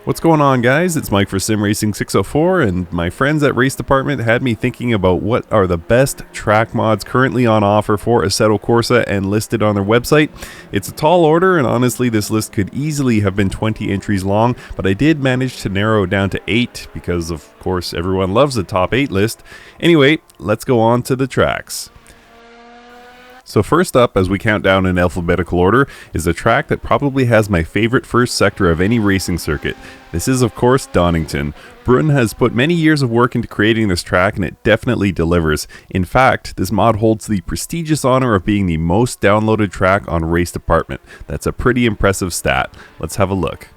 What's going on, guys? It's Mike for Sim Racing 604, and my friends at RaceDepartment had me thinking about what are the best track mods currently on offer for Assetto Corsa and listed on their website. It's a tall order, and honestly this list could easily have been 20 entries long, but I did manage to narrow it down to 8 because of course everyone loves the top 8 list. Anyway, let's go on to the tracks. So first up, as we count down in alphabetical order, is a track that probably has my favorite first sector of any racing circuit. This is of course Donington. Brun has put many years of work into creating this track, and it definitely delivers. In fact, this mod holds the prestigious honor of being the most downloaded track on RaceDepartment. That's a pretty impressive stat. Let's have a look.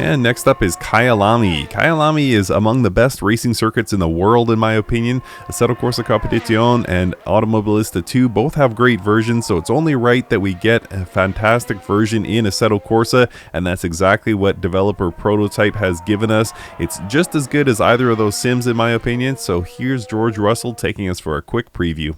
And next up is Kyalami. Kyalami is among the best racing circuits in the world in my opinion. Assetto Corsa Competizione and Automobilista 2 both have great versions, so it's only right that we get a fantastic version in Assetto Corsa, and that's exactly what developer Prototype has given us. It's just as good as either of those sims in my opinion, so here's George Russell taking us for a quick preview.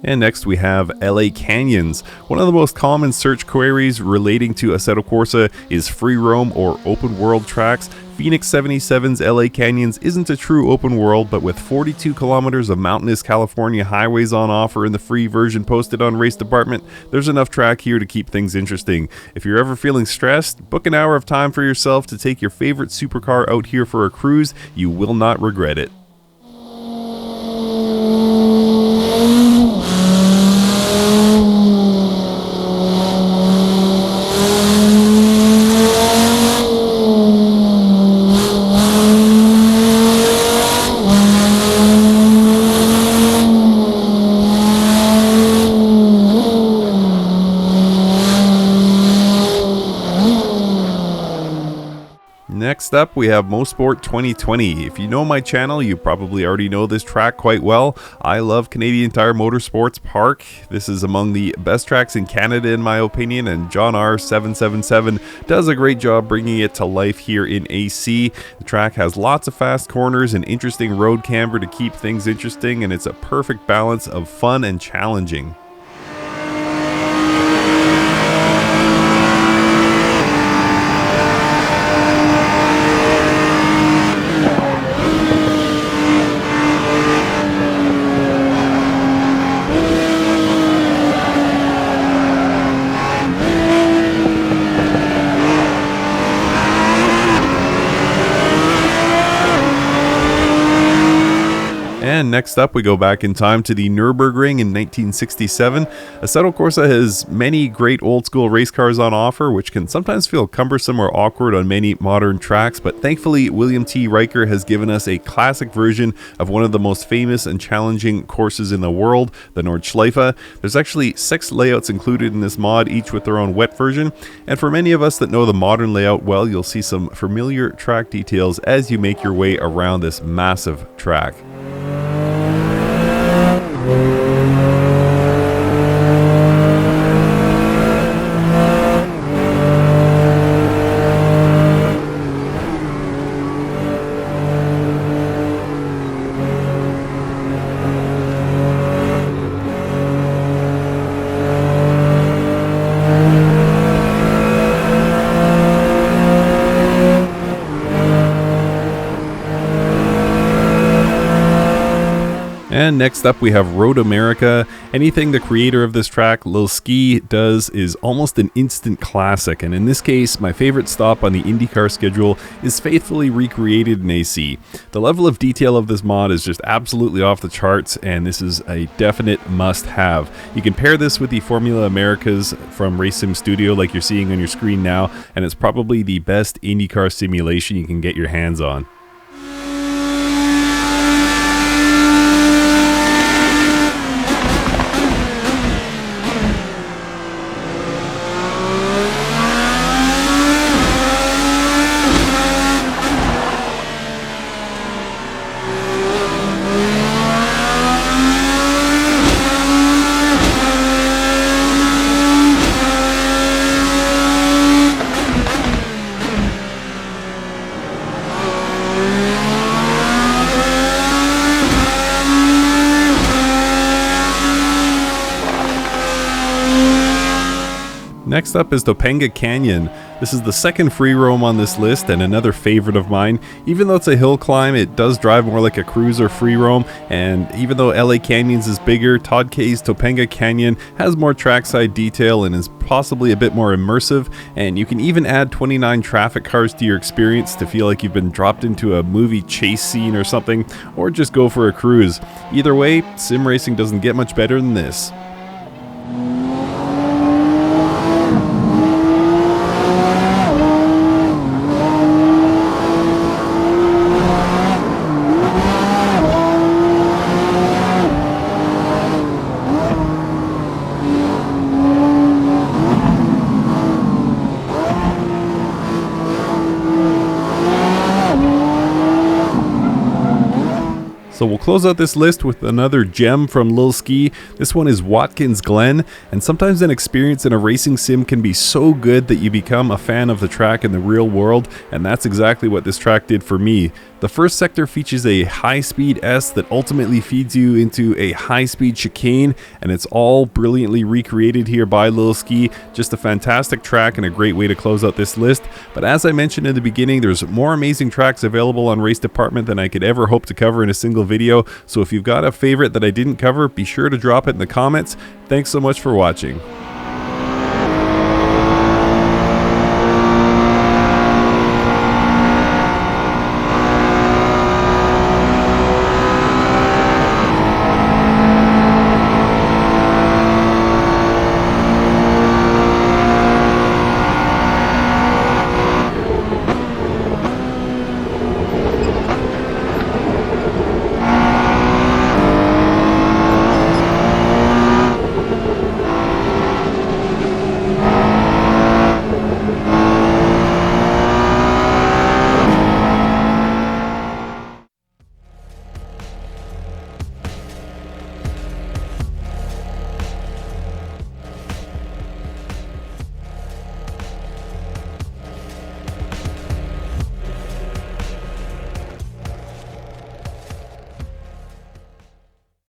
And next we have LA Canyons. One of the most common search queries relating to Assetto Corsa is free roam or open world tracks. Phoenix 77's LA Canyons isn't a true open world, but with 42 kilometers of mountainous California highways on offer in the free version posted on RaceDepartment, there's enough track here to keep things interesting. If you're ever feeling stressed, book an hour of time for yourself to take your favorite supercar out here for a cruise. You will not regret it. Next up, we have Motorsport 2020. If you know my channel, you probably already know this track quite well. I love Canadian Tire Motorsports Park. This is among the best tracks in Canada in my opinion, and John R777 does a great job bringing it to life here in AC. The track has lots of fast corners and interesting road camber to keep things interesting, and it's a perfect balance of fun and challenging. And next up, we go back in time to the Nurburgring in 1967. Assetto Corsa has many great old school race cars on offer, which can sometimes feel cumbersome or awkward on many modern tracks, but thankfully William T. Riker has given us a classic version of one of the most famous and challenging courses in the world, the Nordschleife. There's actually 6 layouts included in this mod, each with their own wet version, and for many of us that know the modern layout well, you'll see some familiar track details as you make your way around this massive track. And next up we have Road America. Anything the creator of this track, Lil Ski, does is almost an instant classic, and in this case my favorite stop on the IndyCar schedule is faithfully recreated in AC. The level of detail of this mod is just absolutely off the charts, and this is a definite must-have. You can pair this with the Formula Americas from Race Sim Studio like you're seeing on your screen now, and it's probably the best IndyCar simulation you can get your hands on. Next up is Topanga Canyon. This is the second free roam on this list and another favorite of mine. Even though it's a hill climb, it does drive more like a cruiser free roam, and even though LA Canyons is bigger, Todd K's Topanga Canyon has more trackside detail and is possibly a bit more immersive, and you can even add 29 traffic cars to your experience to feel like you've been dropped into a movie chase scene or something, or just go for a cruise. Either way, sim racing doesn't get much better than this. So we'll close out this list with another gem from Lil Ski. This one is Watkins Glen, and sometimes an experience in a racing sim can be so good that you become a fan of the track in the real world, and that's exactly what this track did for me. The first sector features a high-speed S that ultimately feeds you into a high-speed chicane, and it's all brilliantly recreated here by Lil Ski. Just a fantastic track and a great way to close out this list. But as I mentioned in the beginning, there's more amazing tracks available on Race Department than I could ever hope to cover in a single video. So if you've got a favorite that I didn't cover, be sure to drop it in the comments. Thanks so much for watching.